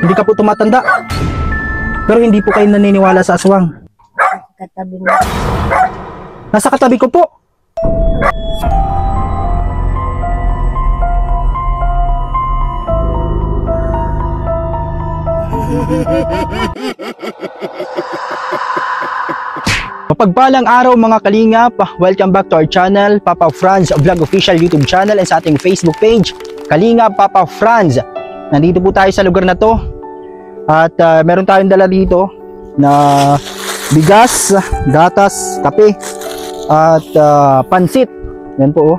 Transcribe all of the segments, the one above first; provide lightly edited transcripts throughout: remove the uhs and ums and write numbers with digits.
Hindi ka po tumatanda. Pero hindi po kayo naniniwala sa aswang. Katabi mo. Nasa katabi ko po. Mapagpalang araw mga kalingap, welcome back to our channel, Papa Franz Vlog Official YouTube channel and sa ating Facebook page, Kalingap Papa Franz. Nandito po tayo sa lugar na to at meron tayong dala dito na bigas, gatas, kape at pansit. Yan po oh.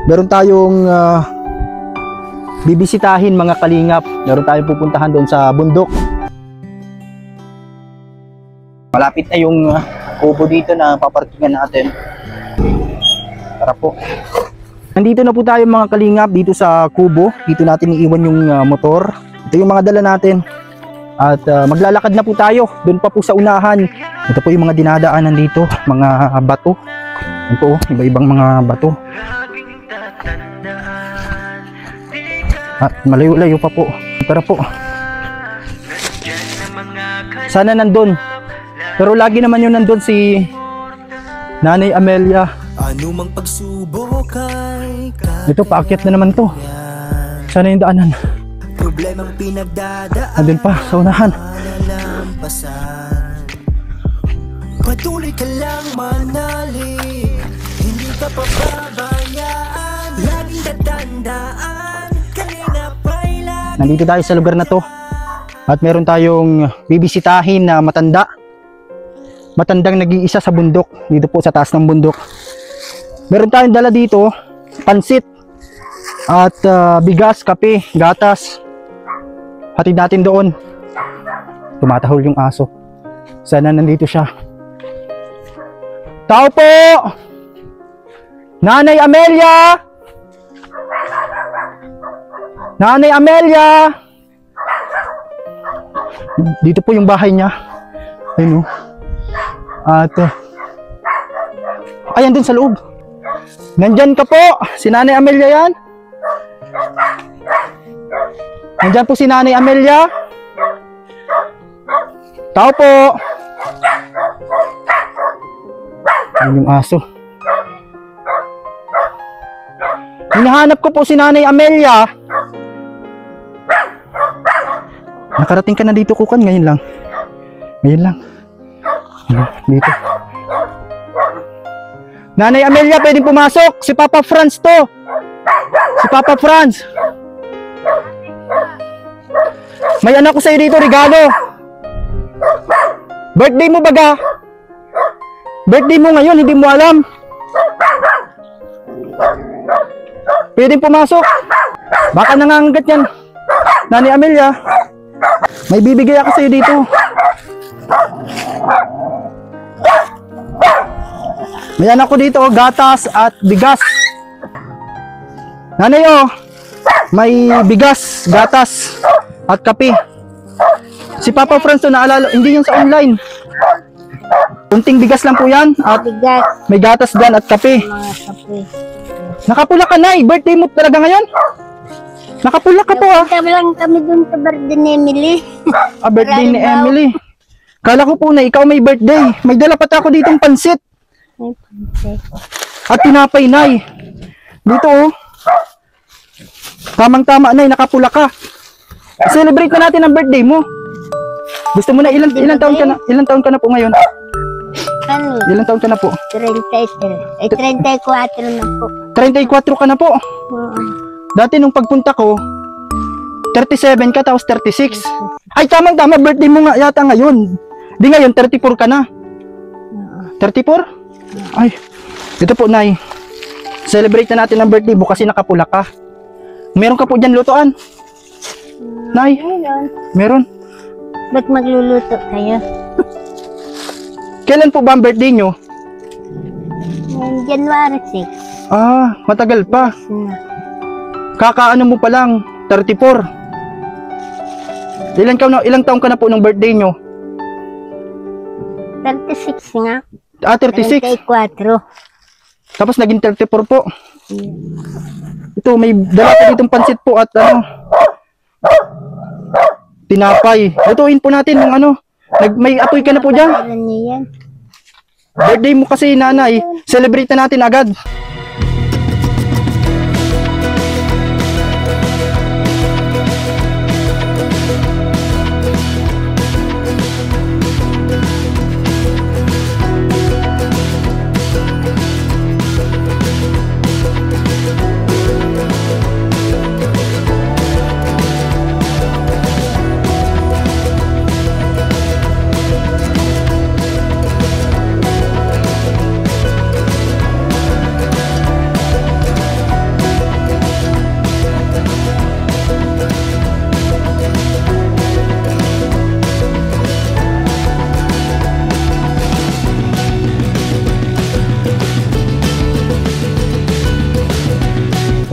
Meron tayong bibisitahin mga kalingap. Meron tayong pupuntahan doon sa bundok. Malapit na yung kubo dito na paparkingan natin. Tara po. Nandito na po tayo mga kalingap dito sa kubo. Dito natin iiwan yung motor. Ito yung mga dala natin. At maglalakad na po tayo. Doon pa po sa unahan. Ito po yung mga dinadaanan dito. Mga bato. Ito po, iba-ibang mga bato. At malayo-layo pa po. Tara po. Sana nandun. Pero lagi naman yun nandun si Nanay Amelia. Anumang pagsubok ay ito, paakyat na naman to. Sana yung daanan. problemang pinagdadaan. Andun pa, sa unahan. Patuloy ka lang manali, hindi ka pababayaan. Laging tatandaan, Kalingap ay lagi. Nandito tayo sa lugar na to. At meron tayong bibisitahin na matandang nag-iisa sa bundok. Dito po sa taas ng bundok. Meron tayong dala dito, pansit at bigas, kape, gatas. Hatid natin doon. Tumatahol yung aso. Sana nandito siya. Tao po! Nanay Amelia! Nanay Amelia! Dito po yung bahay niya. Ayun o. At ayan dun sa loob. Nandyan ka po. Si Nanay Amelia yan. Nandyan po si Nanay Amelia. Tao po. Ayun yung aso. Hinahanap ko po si Nanay Amelia. Nakarating ka na dito, Kukan. Ngayon lang. Ngayon lang. Dito. Nanay Amelia, pwedeng pumasok. Si Papa Franz to. Si Papa Franz. May anak ko sa'yo dito, regalo. Birthday mo baga? Birthday mo ngayon, hindi mo alam. Pwedeng pumasok. Baka nangangagat yan. Nanay Amelia, may bibigay ako sa'yo dito. May anak ko dito, gatas at bigas. Nanay oh, may bigas, gatas at kape. Si Papa Franz to, naalala, hindi yan sa online. Kunting bigas lang po yan at Bigas. may gatas dyan at kape. Mga kape. Nakapula ka, Nay. Birthday mo talaga ngayon? Nakapula ka po ah. Kami lang kami dun sa birthday ni Emily. Birthday ni Emily. Kala ko po na ikaw may birthday. May dala pa ako ditong pansit. Ay, pansit. At tinapay, Nay. Dito oh. Tamang-tama, Nay. Nakapula ka. Celebrate na natin ang birthday mo. Gusto mo na ilang taon ka na? Ilang taon ka na po ngayon? Ano? Ilang taon ka na po? 33. Ay, 34 na po. 34 ka na po. Oo. Dati nung pagpunta ko, 37 ka tapos 36. Ay, tamang-tama, birthday mo nga yata ngayon. Di ngayon, 34 ka na. 34? Ay, ito po, Nay. Celebrate na natin ang birthday mo kasi nakapula ka. Meron ka po dyan lutoan? Nay, Ayun. meron. Ba't magluluto kayo? Kailan po ba ang birthday nyo? January 6. Ah, matagal pa. Na. Kakaano mo pa lang, 34. Ilang taon ka na po ng birthday nyo? 36 nga. Ah, 36. 34. Tapos naging 34 po. Ito, may dala pa ditong pansit po at ano. tinapay. Lutuin po natin ng ano. May apoy ka na po dyan. Kailan niya yan? Birthday mo kasi, nanay. Celebrate na natin agad.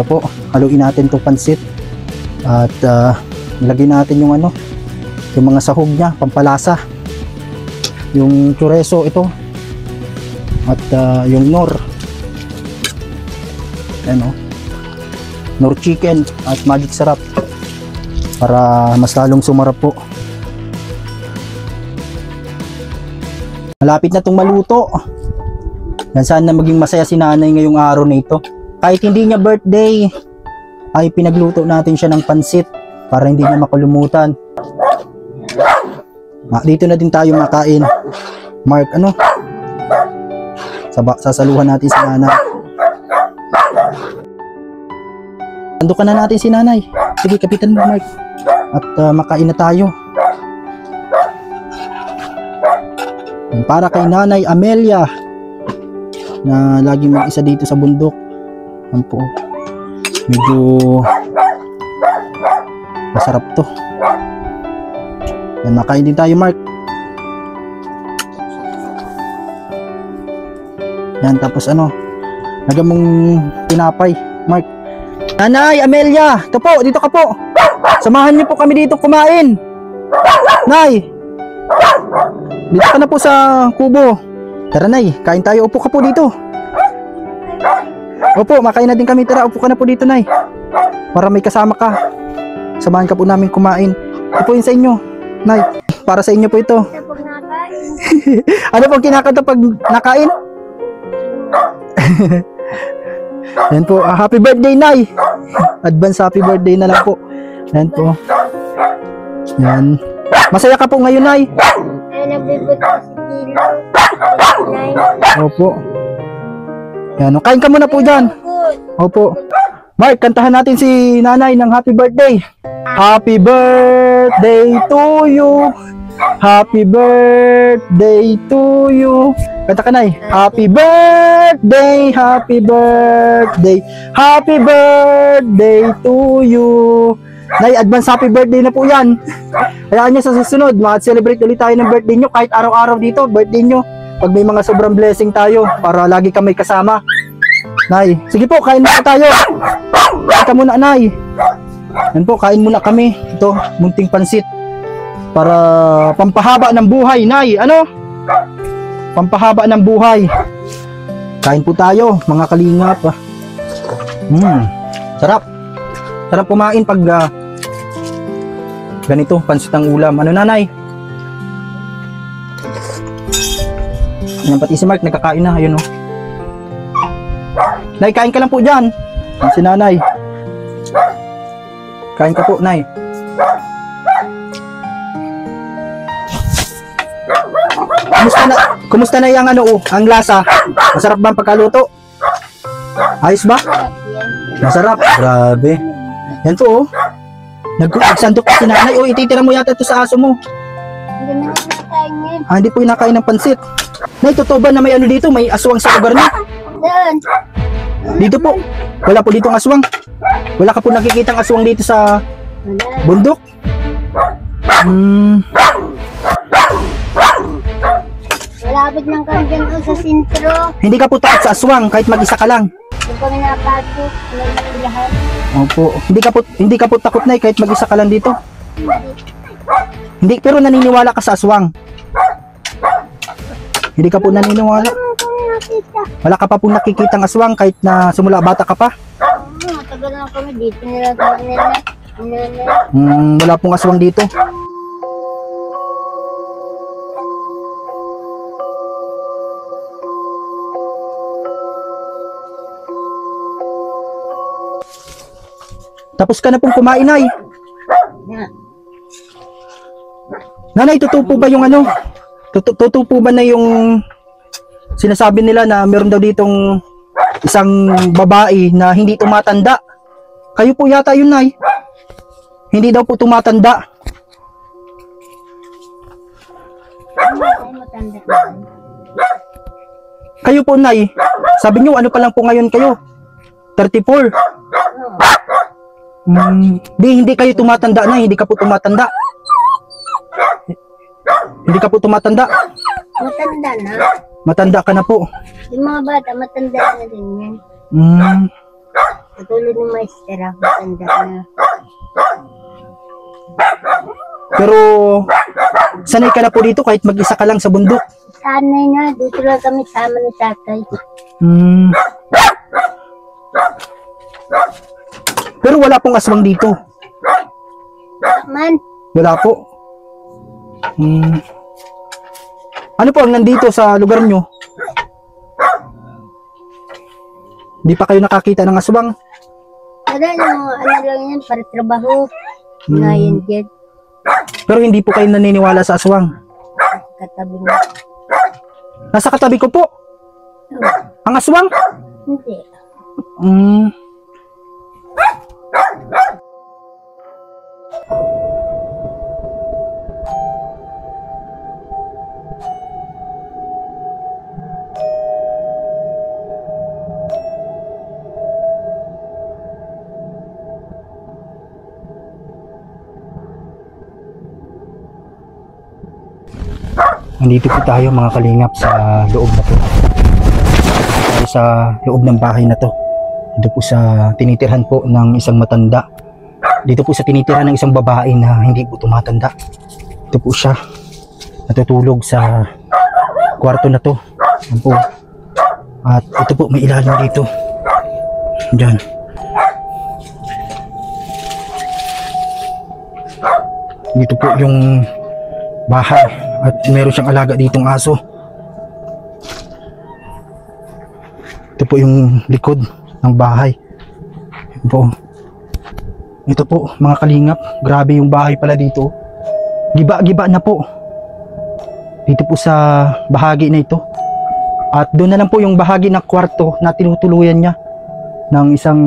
Ito po, haluin natin itong pansit at ilagay natin yung ano, yung mga sahog niya, pampalasa, yung chorizo ito at yung nor, ano, nor chicken at magic sarap para mas lalong sumarap po. Malapit na itong maluto. Yan, sana maging masaya si nanay ngayong araw na ito. Kahit hindi niya birthday, ay pinagluto natin siya ng pansit para hindi niya makalimutan. Dito na din tayo makain. Mark, ano? Sasaluhan natin si nanay. Sandukan na natin si nanay. Sige, kapitan mo, Mark. At makain na tayo. Para kay Nanay Amelia na laging mag-isa dito sa bundok. Yan po. Medyo masarap to. Yan, nakain din tayo, Mark. Yan, tapos ano, lagyan mong tinapay, Mark. Nanay Amelia, ito po, dito ka po. Samahan niyo po kami dito kumain. Nay, dito ka na po sa kubo. Tara, Nay, kain tayo. Upo ka po dito. Opo, makain na din kami. Tara, upo ka na po dito, Nay. Para may kasama ka. Samahan ka po namin kumain. Ito po yun sa inyo, Nay. Para sa inyo po ito. Ano pong kinakanta pag nakain? Yan po. Happy birthday, Nay. Advance happy birthday na lang po. Yan po. Yan. Masaya ka po ngayon, Nay. Ay, nagbibot si Tilo. Opo. Yan. Kain ka muna po dyan. Opo. Mark, kantahan natin si nanay ng happy birthday. Happy birthday to you. Happy birthday to you. Kanta ka, Nay. Happy birthday, happy birthday, happy birthday to you. Nay, advance happy birthday na po yan. Hayaan nyo sa susunod, ma-celebrate ulit tayo ng birthday nyo kahit araw-araw dito, birthday nyo. Pag may mga sobrang blessing tayo para lagi kami kasama. Nay, sige po, kain muna tayo. Kain ka muna, Nay. Yan po, kain muna kami. Ito, munting pansit. Para pampahaba ng buhay, Nay. Ano? Pampahaba ng buhay. Kain po tayo, mga kalingap. Sarap. Sarap kumain pag ganito, pansit ang ulam. Ano, Nanay? Ayan, pati si Mark nagkakain na. Ayun, oh. Nay, kain ka lang po dyan. Si Nanay. Kain ka po, Nay. Kumusta na yung ano, ang lasa? Masarap ba ang pagkaluto? Ayos ba? Masarap. Grabe. Yan po, oh. Nagsandok si Nanay. Oh, ititira mo yata ito sa aso mo. Hindi na nakakain yan. Hindi po yung nakain ng pansit. Nay, totoo ba na may ano dito? May aswang sa lugar niyo? Doon. Dito po. Wala po ditong aswang. Wala ka po nakikitang aswang dito sa Wala. bundok? Malapit lang kami dyan doon sa sentro. Hindi ka po takot sa aswang kahit mag-isa ka lang. Doon kami napasok. Lahat. Opo. Hindi ka po takot, Nay, kahit mag-isa ka lang dito. Hindi, pero naniniwala ka sa aswang. Hindi ka po naniniwala. Nakita. Wala ka pa po nakikitang aswang kahit na simula bata ka pa. Matagal lang kami dito nila. Nila. Wala pong aswang dito. Tapos ka na pong kumain, Nay. Na, Nanay, totoo po ba yung ano? Totoo po ba na yung sinasabi nila na meron daw ditong isang babae na hindi tumatanda? Kayo po yata yun, Nay. Hindi daw po tumatanda. ay matanda na. Kayo po, Nay. Sabi nyo, ano pa lang po ngayon kayo? 34. Hindi kayo tumatanda na. Hindi ka po tumatanda. Hindi ka po tumatanda. Matanda na. Matanda ka na po. Yung mga bata, matanda na rin yan. Katulad ng maestera, matanda na. Pero sanay ka na po dito kahit mag-isa ka lang sa bundok. Sanay na, dito lang kami sama ni tatay. Pero wala pong aswang dito. Man, Wala po. Ano po ang nandito sa lugar nyo? Di pa kayo nakakita ng aswang? wala lang, ano lang yan, para trabaho. Ngayon dyan, Pero hindi po kayo naniniwala sa aswang. katabi mo. Nasa katabi ko po. Ang aswang? Hindi. Nandito po tayo mga kalingap sa loob na to. Tayo sa loob ng bahay na to. Dito po sa tinitirhan po ng isang matanda. Dito po sa tinitirhan ng isang babae na hindi po tumatanda. Ito po siya. Natutulog sa kwarto na to. Yan po. At ito po may ilalim dito. Diyan. Dito po yung bahay. At meron siyang alaga ditong aso. Ito po yung likod ng bahay. Ito po. Ito po mga kalingap. Grabe yung bahay pala dito. Giba-giba na po. Dito po sa bahagi na ito. At doon na lang po yung bahagi ng kwarto na tinutuluyan niya ng isang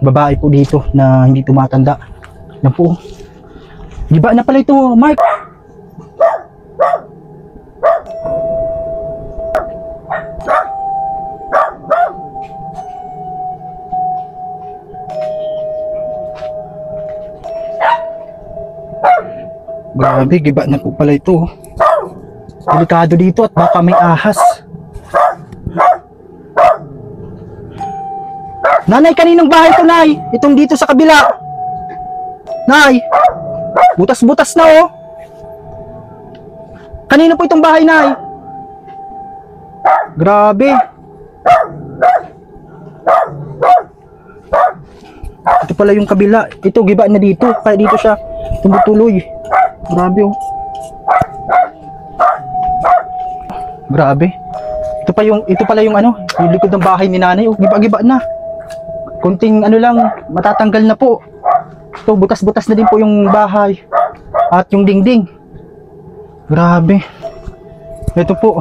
babae po dito na hindi tumatanda. Yan po. Giba na pala ito, Mark. Grabe, giba na po pala ito. Delikado dito at baka may ahas. Nanay, kaninong bahay to, Nay? Itong dito sa kabila. Nay, butas-butas na oh. Kanino po itong bahay, Nay? Grabe. Ito pala yung kabila. Ito, giba na dito. Kaya dito siya tumutuloy. Grabe oh. Grabe. Ito pala yung ano, yung likod ng bahay ni Nanay. Oh, giba-giba na. Kunting ano lang, matatanggal na po. Ito, butas-butas na din po yung bahay. At yung dingding. Grabe. Ito po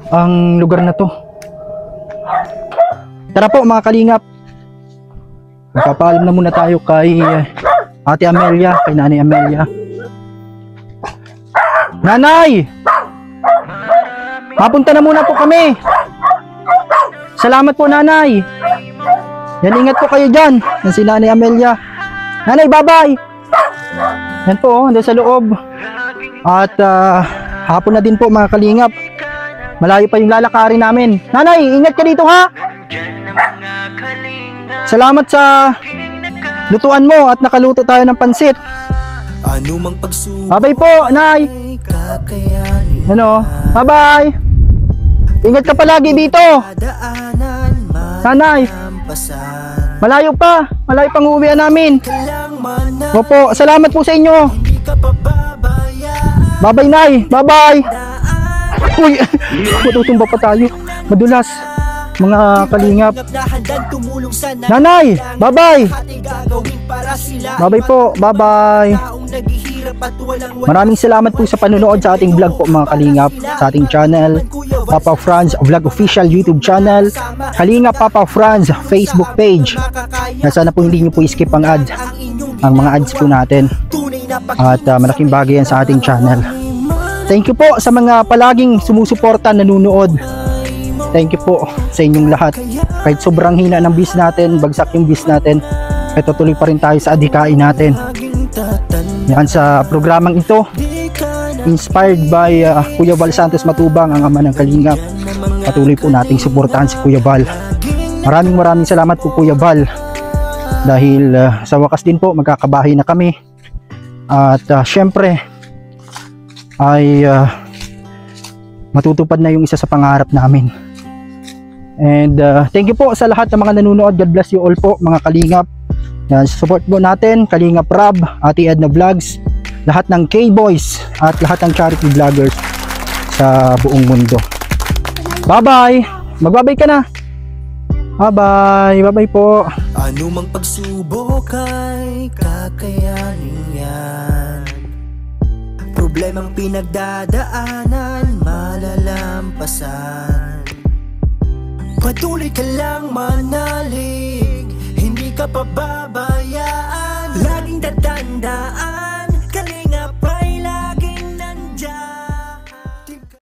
ang lugar na to. Tara po mga kalingap. Magpapaalam na muna tayo kay Ate Amelia, kay Nanay Amelia. Nanay! Mapunta na muna po kami. Salamat po, Nanay. Yan, ingat po kayo dyan. Yan si Nanay Amelia. Nanay, bye-bye. Yan po, andun sa loob. At hapon na din po mga kalingap. Malayo pa yung lalakarin namin. Nanay, ingat ka dito ha. Salamat sa lutuan mo at nakaluto tayo ng pansit. Anumang pagsubok Bye-bye po, Nay. kakayanin, Ano? Bye-bye. Ingat ka palagi dito. daanan, Nanay, malampasan. malayo pa. Malayo pang uuwian namin. Kailang man na Opo, salamat po sa inyo. hindi ka pababayaan. Bye-bye, Nay. Bye-bye. Uy, matutumba pa tayo. Madulas. Mga kalingap. Na handang tumulong sa Nanay, bye-bye. ating gagawin para para sila Bye-bye po. Bye-bye. taong naghihirap at walang Maraming salamat po sa panonood sa ating vlog po mga kalingap, sa ating channel, Papa Franz Vlog Official YouTube channel, Kalingap Papa Franz Facebook page. Na sana po hindi nyo po skip ang ad, ang mga ads po natin. At malaking bagay yan sa ating channel. Thank you po sa mga palaging sumusuporta, nanonood. Thank you po sa inyong lahat. Kahit sobrang hina ng bis natin, bagsak yung bis natin, ay tuloy pa rin tayo sa adhikain natin. Yan sa programang ito, inspired by Kuya Val Santos Matubang, ang ama ng Kalingap. Patuloy po nating suportahan si Kuya Val. Maraming salamat po Kuya Val. Dahil sa wakas din po magkakabahay na kami. At syempre ay matutupad na yung isa sa pangarap namin. And thank you po sa lahat ng mga nanonood. God bless you all po mga Kalingap. Support po natin Kalingap Rob, Ate Edna Vlogs, lahat ng K-Boys at lahat ng charity vloggers sa buong mundo. Bye bye. Magbabay ka na. Bye bye. Bye bye po. Ano mang pagsubok ay kakayanin yan. Problemang pinagdadaanan malalampasan. Patuloy ka lang manalig, hindi ka pababayaan. Laging tatandaan